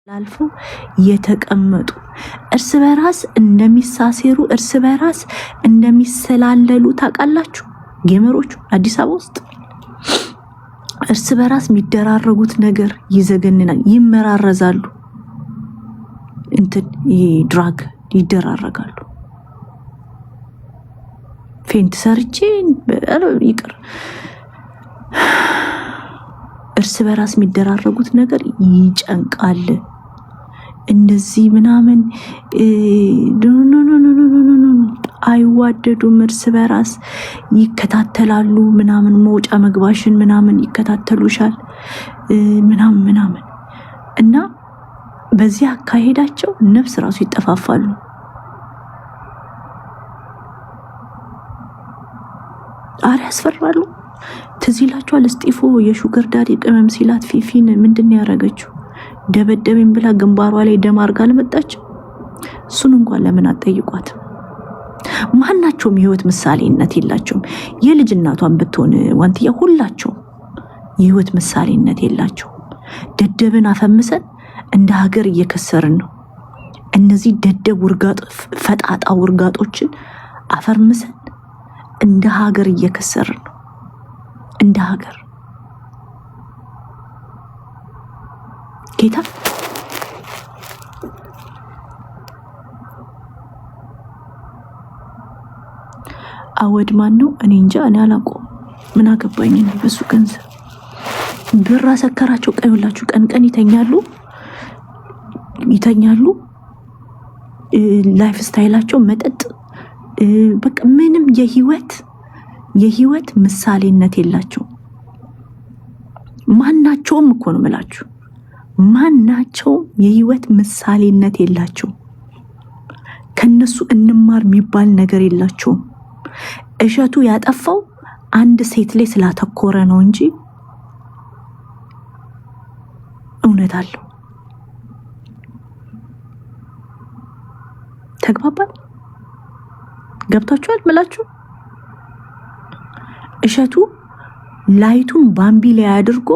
ላልፎ የተቀመጡ እርስ በራስ እንደሚሳሴሩ እርስ በራስ እንደሚሰላለሉ ታውቃላችሁ። ጌመሮቹ አዲስ አበባ ውስጥ እርስ በራስ የሚደራረጉት ነገር ይዘገንናል። ይመራረዛሉ፣ እንትን ድራግ ይደራረጋሉ። ፌንት ሰርቼ ይቅር እርስ በራስ የሚደራረጉት ነገር ይጨንቃል። እንደዚህ ምናምን አይዋደዱም። እርስ በራስ ይከታተላሉ ምናምን መውጫ መግባሽን ምናምን ይከታተሉሻል ምናምን እና በዚህ አካሄዳቸው ነፍስ ራሱ ይጠፋፋሉ። አረ ያስፈራሉ። ትዝ ይላችኋል እስጢፎ የሹገር ዳዲ ቅመም ሲላት ፊፊን ምንድን ያደረገችው? ደበደበኝ ብላ ግንባሯ ላይ ደም አርጋ አልመጣች? እሱን እንኳን ለምን አትጠይቋት? ማናቸውም የህይወት ምሳሌነት የላቸውም። የልጅ እናቷን ብትሆን ዋንትያ ሁላቸው የህይወት ምሳሌነት የላቸውም። ደደብን አፈምሰን እንደ ሀገር እየከሰርን ነው። እነዚህ ደደብ ውርጋጥ ፈጣጣ ውርጋጦችን አፈርምሰን እንደ ሀገር እየከሰርን ነው። እንደ ሀገር ጌታ አወድ ማን ነው? እኔ እንጃ። እኔ አላውቀውም። ምን አገባኝ ነው በሱ ገንዘብ ብር አሰከራቸው። ቀይላችሁ ቀን ቀን ይተኛሉ። ላይፍ ስታይላቸው መጠጥ፣ በቃ ምንም የህይወት ምሳሌነት የላቸው። ማናቸውም እኮ ነው የምላችሁ፣ ማናቸውም የህይወት ምሳሌነት የላቸው። ከነሱ እንማር የሚባል ነገር የላቸውም። እሸቱ ያጠፋው አንድ ሴት ላይ ስላተኮረ ነው እንጂ እውነት አለው። ተግባባል? ገብታችኋል ምላችሁ? እሸቱ ላይቱን ባምቢ ላይ አድርጎ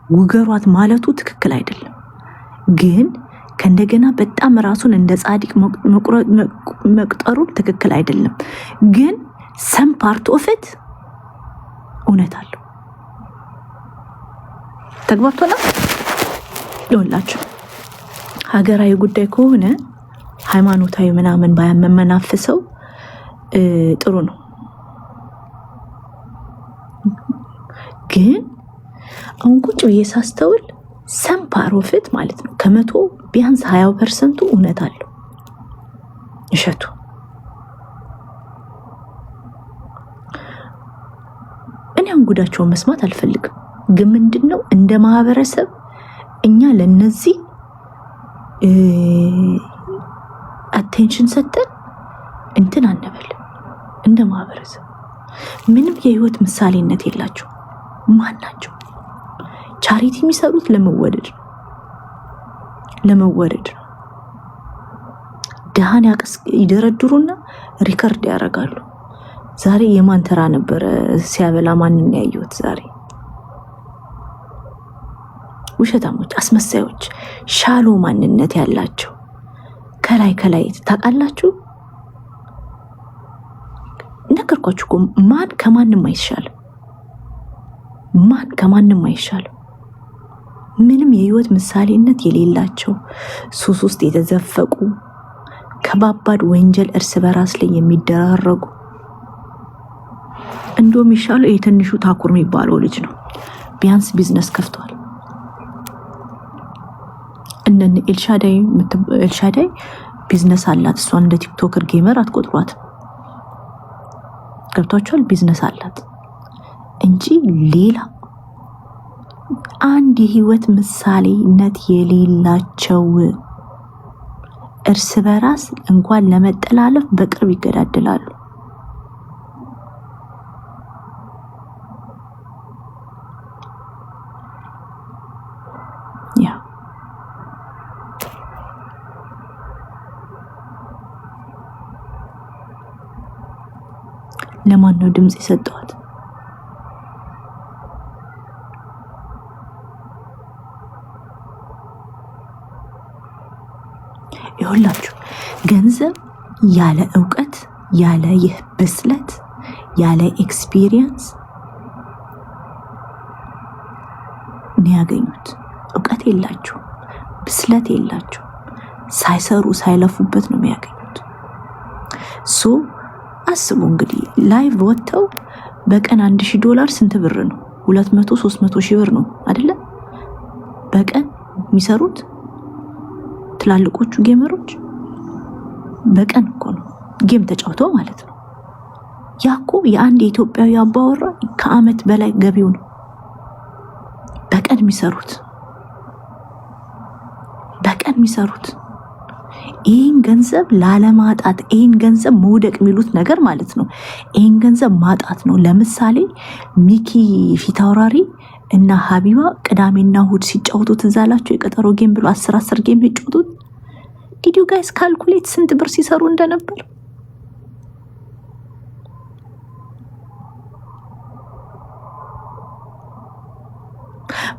ውገሯት ማለቱ ትክክል አይደለም። ግን ከእንደገና በጣም ራሱን እንደ ጻድቅ መቁጠሩ ትክክል አይደለም። ግን ሰም ፓርት ኦፍ ኢት እውነት አለው። ተግባብቶናል? ይኸውላችሁ ሀገራዊ ጉዳይ ከሆነ ሃይማኖታዊ ምናምን ባያመናፍሰው ጥሩ ነው። ግን አሁን ቁጭ ብዬ ሳስተውል ሰም ፓሮፊት ማለት ነው ከመቶ ቢያንስ 20% እውነት አለው እሸቱ። እኔ አንጉዳቸውን መስማት አልፈልግም። ግን ምንድነው እንደ ማህበረሰብ እኛ ለነዚህ አቴንሽን ሰጠን እንትን አንበል። እንደ ማህበረሰብ ምንም የህይወት ምሳሌነት የላቸው። ማን ናቸው? ቻሪቲ የሚሰሩት ለመወደድ ነው። ደሃን ይደረድሩና ሪከርድ ያደርጋሉ። ዛሬ የማን ተራ ነበረ ሲያበላ ማንን ያዩት? ዛሬ ውሸታሞች፣ አስመሳዮች፣ ሻሎ ማንነት ያላቸው ከላይ ታውቃላችሁ። ነገርኳችሁ እኮ ማን ከማንም አይሻልም። ምንም የህይወት ምሳሌነት የሌላቸው ሱስ ውስጥ የተዘፈቁ ከባባድ ወንጀል እርስ በራስ ላይ የሚደራረጉ። እንደውም ይሻለው የትንሹ ታኩር የሚባለው ልጅ ነው። ቢያንስ ቢዝነስ ከፍቷል። እንደነ ኤልሻዳይ ቢዝነስ አላት። እሷን እንደ ቲክቶከር ጌመር አትቆጥሯት። ገብቷቸዋል። ቢዝነስ አላት እንጂ ሌላ አንድ የህይወት ምሳሌነት የሌላቸው እርስ በራስ እንኳን ለመጠላለፍ በቅርብ ይገዳደላሉ። ለማን ነው ድምጽ የሰጠዋት? ይሁላችሁ ገንዘብ ያለ ዕውቀት ያለ ይህ ብስለት ያለ ኤክስፒሪየንስ ነው ያገኙት። ዕውቀት የላችሁ ብስለት የላችሁ ሳይሰሩ ሳይለፉበት ነው የሚያገኙት። ሶ አስቡ እንግዲህ ላይቭ ወጥተው በቀን $1000 ስንት ብር ነው? 200-300 ሺህ ብር ነው አይደለ? በቀን የሚሰሩት ትላልቆቹ ጌመሮች በቀን እኮ ነው ጌም ተጫውተው ማለት ነው። ያኮ የአንድ የኢትዮጵያዊ አባወራ ከአመት በላይ ገቢው ነው በቀን የሚሰሩት ይህን ገንዘብ ላለማጣት ይህን ገንዘብ መውደቅ የሚሉት ነገር ማለት ነው። ይህን ገንዘብ ማጣት ነው። ለምሳሌ ሚኪ ፊታውራሪ እና ሀቢባ ቅዳሜና እሁድ ሲጫወቱ ትዝ አላችሁ? የቀጠሮ ጌም ብሎ 10 ጌም ሲጫወቱት ዲድ ዩ ጋይስ ካልኩሌት ስንት ብር ሲሰሩ እንደነበር?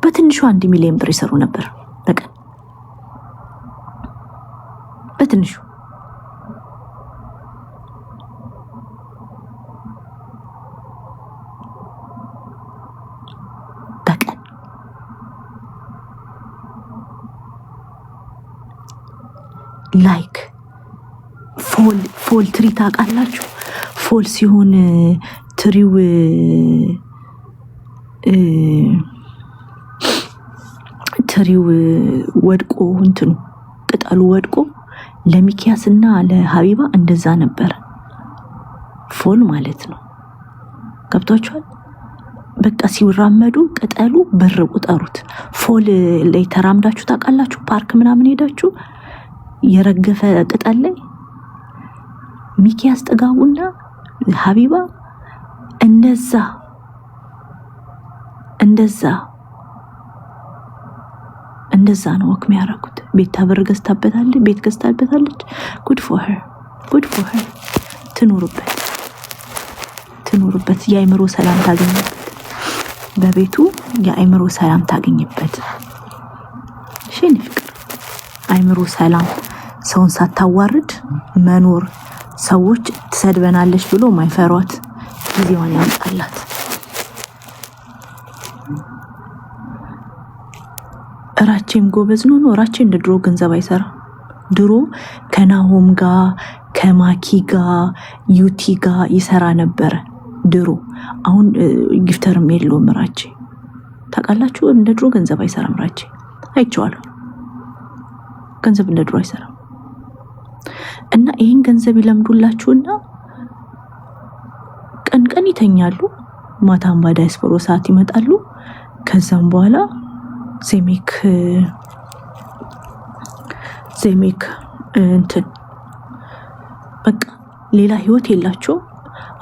በትንሹ 1 ሚሊዮን ብር ይሰሩ ነበር በቀን በትንሹ። በቀን ላይክ ፎል ትሪ ታውቃላችሁ? ፎል ሲሆን ትሪው ወድቆ እንትኑ ቅጠሉ ወድቆ ለሚኪያስና ለሀቢባ እንደዛ ነበር ፎል ማለት ነው። ገብቷችኋል? በቃ ሲራመዱ ቅጠሉ በር ቁጠሩት። ፎል ላይ ተራምዳችሁ ታውቃላችሁ? ፓርክ ምናምን ሄዳችሁ የረገፈ ቅጠል ላይ ሚኪያስ ጥጋቡና ሀቢባ እንደዛ ነው ወክ የሚያደርጉት። ቤት ብር ገዝታበታለች፣ ቤት ገዝታበታለች። ጉድ ፎር ሄር ትኑሩበት። የአእምሮ ሰላም ታገኝበት፣ በቤቱ የአእምሮ ሰላም ታገኝበት። ሽን ፍቅር አእምሮ ሰላም፣ ሰውን ሳታዋርድ መኖር፣ ሰዎች ትሰድበናለች ብሎ ማይፈሯት ጊዜዋን ያምጣላት። ራቼም ጎበዝ ነው። ራቼ እንደ ድሮ ገንዘብ አይሰራም። ድሮ ከናሆም ጋር ከማኪ ጋር ዩቲ ጋር ይሰራ ነበረ ድሮ። አሁን ጊፍተርም የለውም ራቼ። ታውቃላችሁ? እንደ ድሮ ገንዘብ አይሰራም ራቼ። አይቼዋለሁ። ገንዘብ እንደ ድሮ አይሰራም። እና ይሄን ገንዘብ ይለምዱላችሁና ቀን ይተኛሉ፣ ማታም በዳይስፖራ ሰዓት ይመጣሉ። ከዛም በኋላ ዜሜክ እንትን በቃ ሌላ ህይወት የላቸው።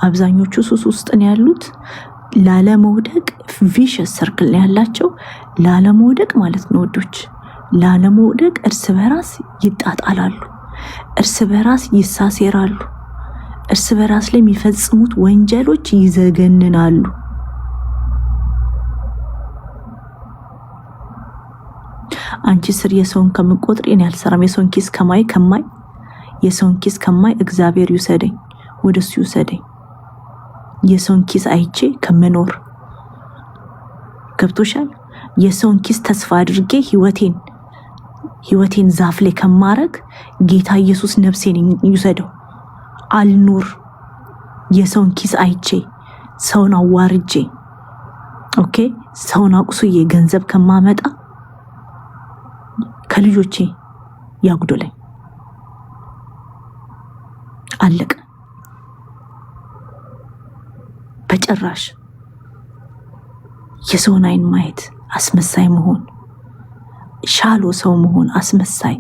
አብዛኞቹ ሱስ ውስጥ ነው ያሉት። ላለመውደቅ ቪሸስ ሰርክል ነው ያላቸው። ላለመውደቅ ማለት ነው ወዶች፣ ላለመውደቅ እርስ በራስ ይጣጣላሉ፣ እርስ በራስ ይሳሴራሉ፣ እርስ በራስ ላይ የሚፈጽሙት ወንጀሎች ይዘገንናሉ። አንቺ ስር የሰውን ከምቆጥር እኔ አልሰራም። የሰውን ኪስ ከማይ እግዚአብሔር ይውሰደኝ፣ ወደሱ ይውሰደኝ። የሰውን ኪስ አይቼ ከመኖር ገብቶሻል? የሰውን ኪስ ተስፋ አድርጌ ህይወቴን ዛፍ ላይ ከማረግ ጌታ ኢየሱስ ነፍሴን ይውሰደው። አልኑር የሰውን ኪስ አይቼ ሰውን አዋርጄ ኦኬ፣ ሰውን አቁሱዬ ገንዘብ ከማመጣ ከልጆቼ ያጉዶለኝ። አለቀ። በጭራሽ የሰውን አይን ማየት፣ አስመሳይ መሆን፣ ሻሎ ሰው መሆን፣ አስመሳይ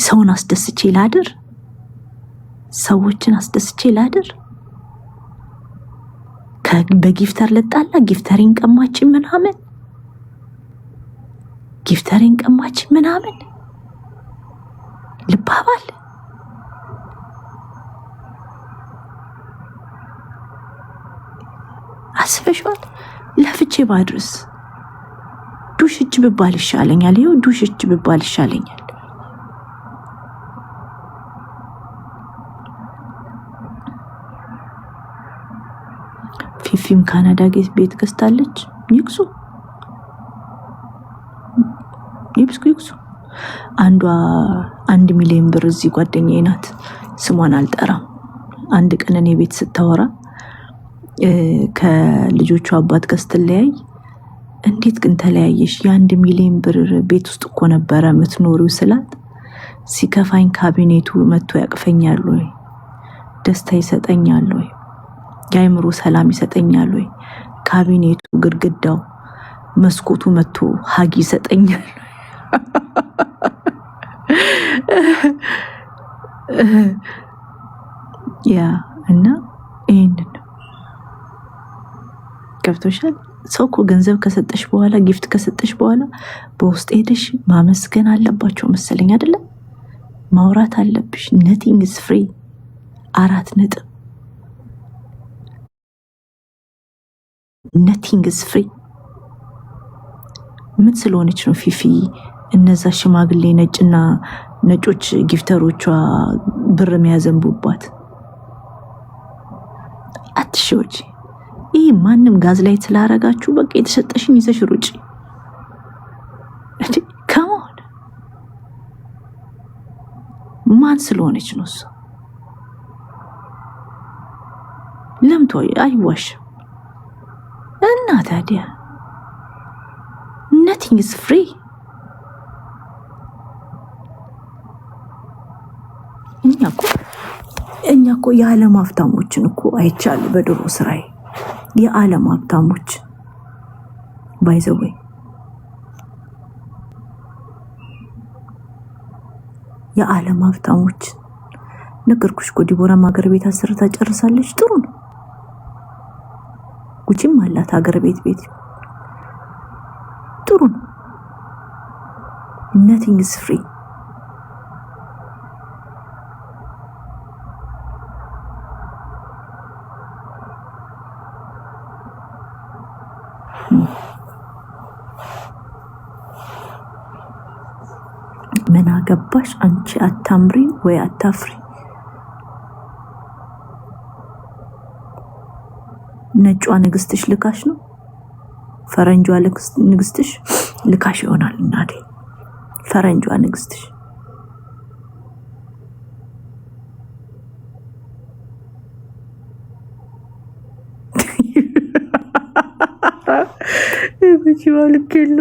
ሰውን አስደስቼ ላድር፣ ሰዎችን አስደስቼ ላድር፣ በጊፍተር ልጣላ፣ ጊፍተሪን ቀማች ምናምን ልባባል። አስበሽዋል? ለፍቼ ባድርስ ዱሽች ብባል ይሻለኛል። ይኸው ዱሽች ብባል ይሻለኛል። ፊፊም ካናዳ ቤት ገዝታለች። ይክሱ አንዷ 1 ሚሊዮን ብር እዚህ ጓደኛዬ ናት፣ ስሟን አልጠራም። አንድ ቀን እኔ ቤት ስታወራ ከልጆቹ አባት ጋር ስትለያይ እንዴት ግን ተለያየሽ? የ1 ሚሊዮን ብር ቤት ውስጥ እኮ ነበረ የምትኖሪው ስላት፣ ሲከፋኝ ካቢኔቱ መጥቶ ያቅፈኛል ወይ? ደስታ ይሰጠኛል ወይ? የአእምሮ ሰላም ይሰጠኛል ወይ? ካቢኔቱ፣ ግድግዳው፣ መስኮቱ መጥቶ ሀግ ይሰጠኛል? ያ እና ይሄንን ገብቶሻል። ሰው እኮ ገንዘብ ከሰጠሽ በኋላ ጊፍት ከሰጠሽ በኋላ በውስጥ ሄደሽ ማመስገን አለባቸው መሰለኝ አይደለ? ማውራት አለብሽ። ነቲንግ ኢዝ ፍሪ 4 ነጥብ። ነቲንግ ኢዝ ፍሪ። ምን ስለሆነች ነው ፊፊ እነዛ ሽማግሌ ነጭና ነጮች ጊፍተሮቿ ብር የሚያዘንቡባት? አትሽወጂ። ይህ ማንም ጋዝ ላይ ስላረጋችሁ በቃ የተሰጠሽን ይዘሽ ሩጪ። ከመሆን ማን ስለሆነች ነው እሱ? ለምቶ አይዋሽም። እና ታዲያ nothing is free። እኛ እኮ የዓለም ሀብታሞችን እኮ አይቻሉ በድሮ ስራዬ። የዓለም ሀብታሞች ባይዘወይ የዓለም ሀብታሞች ነገርኩሽ እኮ። ዲቦራም ሀገር ቤት አሰርታ ጨርሳለች። ጥሩ ነው። ጉቺም አላት ሀገር ቤት ጥሩ ነው። nothing is free። ምን አገባሽ አንቺ? አታምሪ ወይ አታፍሪ? ነጯ ንግስትሽ ልካሽ ነው? ፈረንጇ ንግስትሽ ልካሽ ይሆናል እናቴ። ፈረንጇ ንግስትሽ እቺ ባልከሎ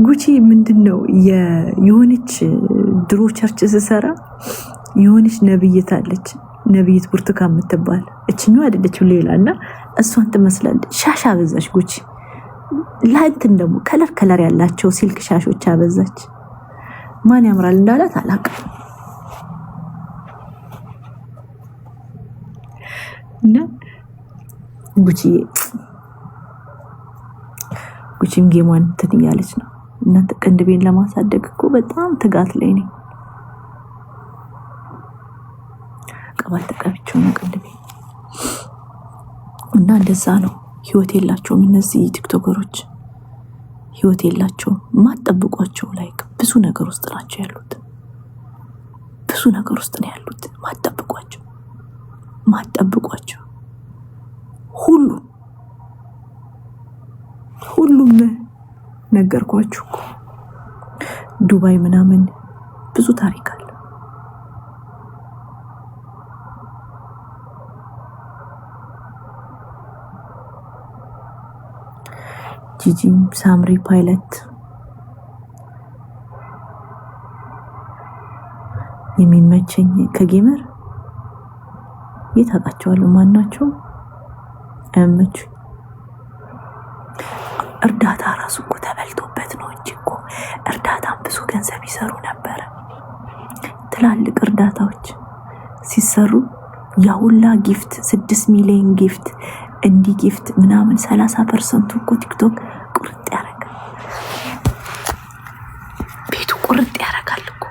ጉቺ ምንድነው የሆነች ድሮ ቸርች ስሰራ የሆነች ነብይት አለች፣ ነብይት ብርቱካን የምትባል እችኛው አይደለችም ሌላና እሷን ትመስላለች። ሻሽ አበዛች ጉቺ። ላንተን ደግሞ ከለር ያላቸው ሲልክ ሻሾች አበዛች። ማን ያምራል እንዳላት አላውቅም። እና ጉቺም ጌሟን እንትን እያለች ነው። እናንተ ቅንድቤን ለማሳደግ እኮ በጣም ትጋት ላይ ነኝ። ቅባት ተቀብቼው ነው ቅንድቤ። እና እንደዛ ነው። ህይወት የላቸውም እነዚህ ቲክቶከሮች፣ ህይወት የላቸውም። ማጠብቋቸው ላይክ ብዙ ነገር ውስጥ ናቸው ያሉት። ብዙ ነገር ውስጥ ነው ያሉት። ማጠብቋቸው ሁሉም ነገርኳችሁ እኮ። ዱባይ ምናምን ብዙ ታሪክ አለ። ጂጂም ሳምሪ ፓይለት የሚመቸኝ ከጌመር የታውቃቸዋለሁ። ማናቸው አያመቹኝ። እርዳታ ራሱ እኮ ተበልቶበት ነው እንጂ እኮ እርዳታም ብዙ ገንዘብ ይሰሩ ነበር። ትላልቅ እርዳታዎች ሲሰሩ ያሁላ ጊፍት 6 ሚሊዮን ጊፍት እንዲ ጊፍት ምናምን 30% እኮ ቲክቶክ ቁርጥ ያደርጋል። ቤቱ ቁርጥ ያደርጋል እኮ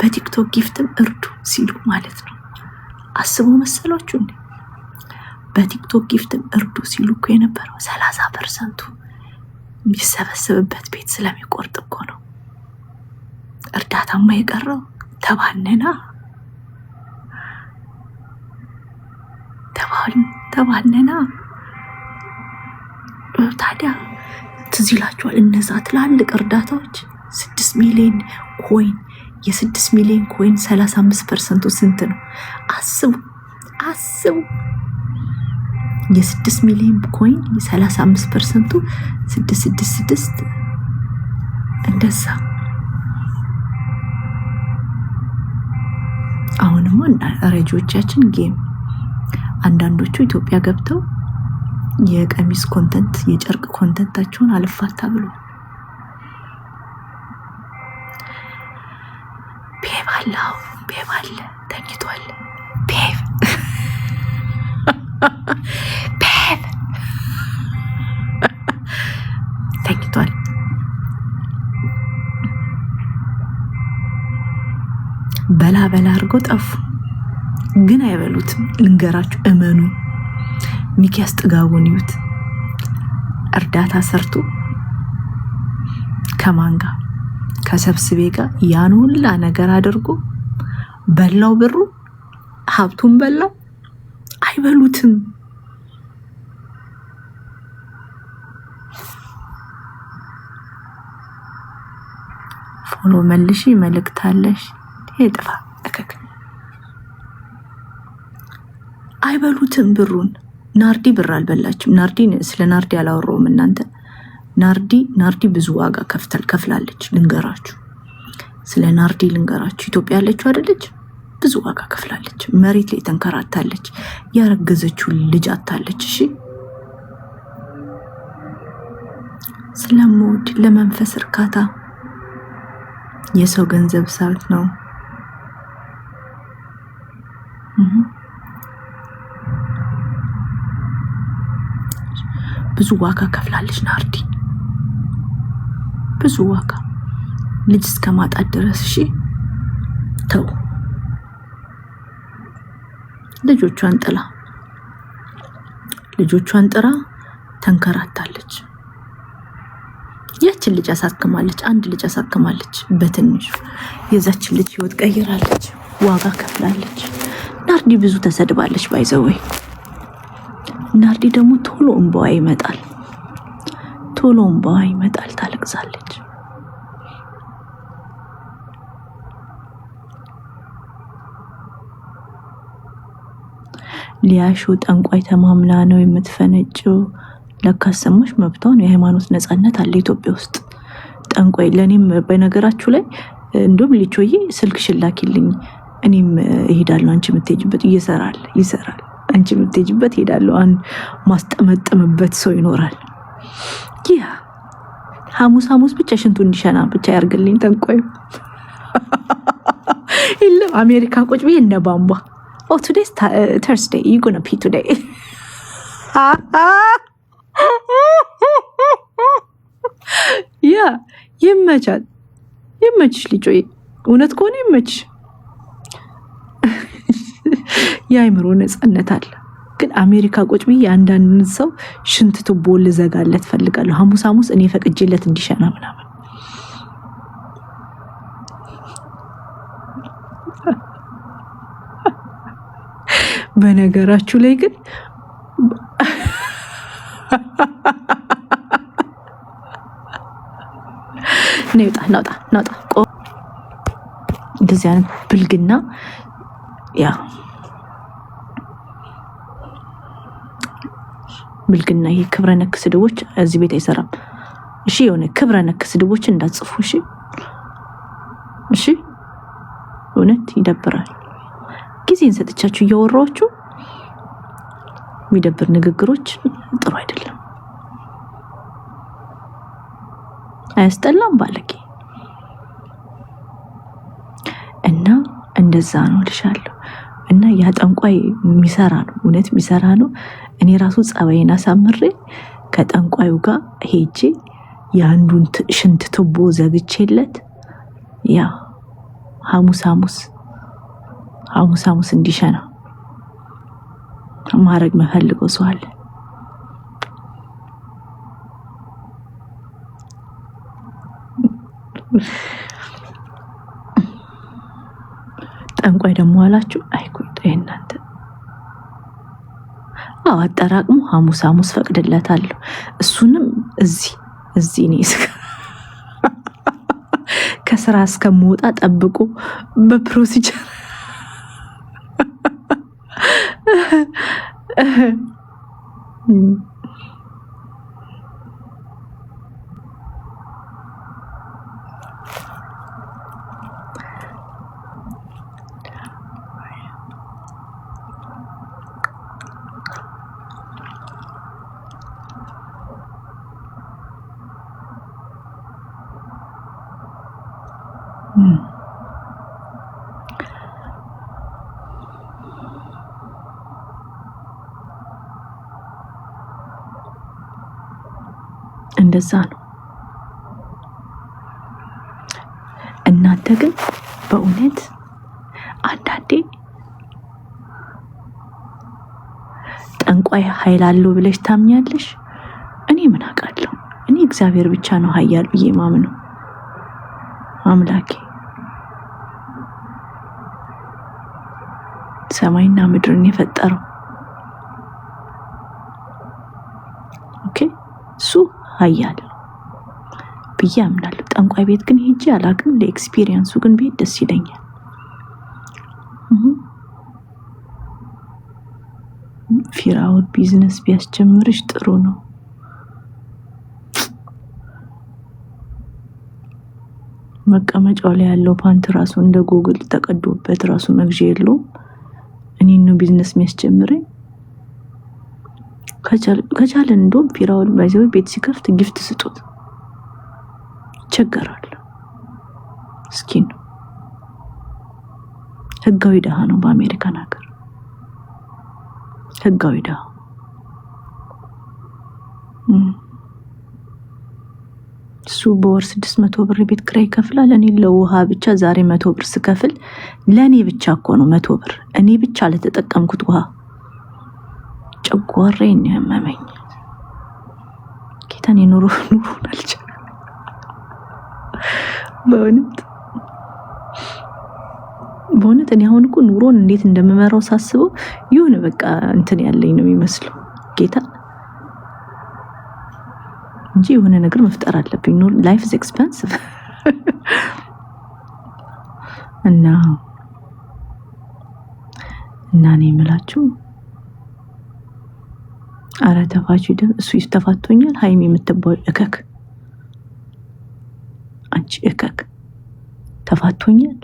በቲክቶክ ጊፍትም እርዱ ሲሉ ማለት ነው። አስበው መሰሏችሁ እንዴ? በቲክቶክ ጊፍትም እርዱ ሲሉ እኮ የነበረው 30% የሚሰበሰብበት ቤት ስለሚቆርጥ እኮ ነው። እርዳታማ የቀረው ተባነና ታዲያ ትዝ ይላችኋል እነዛ ትላልቅ እርዳታዎች 6 ሚሊዮን ኮይን የ6 ሚሊዮን ኮይን 35% ስንት ነው? አስቡ የ6 ሚሊዮን ኮይን 35% 666 እንደዛ። አሁንማ ረጂዎቻችን ጌም አንዳንዶቹ ኢትዮጵያ ገብተው የቀሚስ ኮንተንት የጨርቅ ኮንተንታቸውን አልፋታ ብሎ ቤብ አለ ተኝቷል። ቤብ ተኝቷል። በላ አድርገው ጠፉ። ግን አይበሉትም። ልንገራችሁ፣ እመኑ። ሚኪያስ ጥጋቡን ይዩት። እርዳታ ሰርቶ ከማን ጋር? ከሰብስቤ ጋር ያን ሁላ ነገር አድርጎ በላው፣ ብሩ ሀብቱን በላው። አይበሉትም። ፎሎ መልሺ መልእክታለሽ ይጥፋ እከክ አይበሉትም ብሩን። ናርዲ ብር አልበላችም። ስለ ናርዲ አላወራውም እናንተ። ናርዲ ብዙ ዋጋ ከፍላለች። ልንገራችሁ፣ ስለ ናርዲ ልንገራችሁ። ኢትዮጵያ ያለችው አይደለች? ብዙ ዋጋ ከፍላለች። መሬት ላይ ተንከራታለች። ያረገዘችው ልጅ አታለች። እሺ፣ ስለምወድ ለመንፈስ እርካታ የሰው ገንዘብ ሳት ነው። ብዙ ዋጋ ከፍላለች ናርዲ፣ ብዙ ዋጋ ልጅ እስከ ማጣት ድረስ። እሺ ተው። ልጆቿን ጥራ ተንከራታለች። ያችን ልጅ አሳክማለች። አንድ ልጅ አሳክማለች በትንሹ። የዛችን ልጅ ህይወት ቀይራለች። ዋጋ ከፍላለች። ናርዲ ብዙ ተሰድባለች። ባይዘወይ ናርዲ ደግሞ ቶሎ እንባዋ ይመጣል። ታለቅሳለች። ሊያሾ ጠንቋይ ተማምና ነው የምትፈነጨው። ለካሰማሽ መብቷን የሃይማኖት ነፃነት አለ ኢትዮጵያ ውስጥ። ጠንቋይ ለኔም በነገራችሁ ላይ እንደውም ልቾዬ ስልክ ሽላኪልኝ፣ እኔም እሄዳለሁ። አንቺ የምትሄጂበት ይሰራል። አንቺ የምትሄጂበት እሄዳለሁ። አንድ ማስጠመጥምበት ሰው ይኖራል። ያ ሐሙስ ብቻ ሽንቱ እንዲሸና ብቻ ያርግልኝ ጠንቋዩ። የለም አሜሪካ ቁጭ ብዬ እንደ ባምባ ቱዴይስ ተርስዴይ ዩ ጎና ፒ ቱዴይ። ያ ይመችሽ ልጆዬ፣ እውነት ከሆነ ይመችሽ። የአይምሮ ነፃነት አለ። ግን አሜሪካ ቁጭ ብዬ አንዳንድ ሰው ሽንት ቱቦ ልዘጋለት ፈልጋለሁ። ሐሙስ እኔ ፈቅጄለት እንዲሸና ምናምን። በነገራችሁ ላይ ግን ናውጣ እንደዚህ አይነት ብልግና ያ ብልግና፣ ይሄ ክብረ ነክ ስድቦች እዚህ ቤት አይሰራም። እሺ፣ የሆነ ክብረ ነክ ስድቦች እንዳትጽፉ። እሺ፣ እውነት ይደብራል። ጊዜን ሰጥቻችሁ እያወራችሁ የሚደብር ንግግሮች ጥሩ አይደለም። አያስጠላም ባለጌ። እና እንደዛ ነው ልሻለሁ። እና ያ ጠንቋይ የሚሰራ ነው፣ እውነት የሚሰራ ነው። እኔ ራሱ ጸባይን አሳምሬ ከጠንቋዩ ጋር ሄጄ የአንዱን ሽንት ቱቦ ዘግቼለት ያ ሐሙስ እንዲሸና ማድረግ መፈልገው ሰው አለ። አላችሁ? አይቆይ እናንተ አጠራቅሙ። ሐሙስ ፈቅድለታለሁ። እሱንም እዚህ ነው ከስራ እስከምወጣ ጠብቆ በፕሮሲጀር እንደዛ ነው። እናንተ ግን በእውነት አንዳንዴ ጠንቋይ ኃይል አለው ብለሽ ታምኛለሽ? እኔ ምን አውቃለሁ? እኔ እግዚአብሔር ብቻ ነው ኃያል ብዬ ማምነው። አምላኬ ሰማይና ምድርን የፈጠረው ኦኬ እሱ ኃያል ብዬ አምናለሁ። ጠንቋይ ቤት ግን ሄጄ አላውቅም። ለኤክስፒሪየንሱ ግን ቤት ደስ ይለኛል። ፊራውል ቢዝነስ ቢያስጀምርሽ ጥሩ ነው። መቀመጫው ላይ ያለው ፓንት ራሱ እንደ ጎግል ተቀዶበት ራሱ መግዣ የለውም። እኔን ነው ቢዝነስ የሚያስጀምረኝ። ከቻለ እንደውም ፊራውል ባይዘው ቤት ሲከፍት ጊፍት ስጡት። ይቸገራል። ስኪን ህጋዊ ደሃ ነው። በአሜሪካን ሀገር ህጋዊ ደሃ እሱ በወር 600 ብር ቤት ክራይ ይከፍላል። እኔ ለውሃ ብቻ ዛሬ 100 ብር ስከፍል ለኔ ብቻ እኮ ነው 100 ብር። እኔ ብቻ ለተጠቀምኩት ውሃ ጨጓራዬን ያመመኝ። ጌታን ኑሮን አልቻለም። በእውነት እኔ አሁን እኮ ኑሮን እንዴት እንደምመራው ሳስበው ይሁን በቃ እንትን ያለኝ ነው የሚመስለው ጌታ እንጂ የሆነ ነገር መፍጠር አለብኝ። ኑሮ ላይፍ ኢዝ ኤክስፔንሲቭ እና እኔ የምላችሁ አረ ተፋችሁ እሱ ይስተፋቶኛል። ሃይሚ የምትባል እከክ አንቺ እከክ ተፋቶኛል።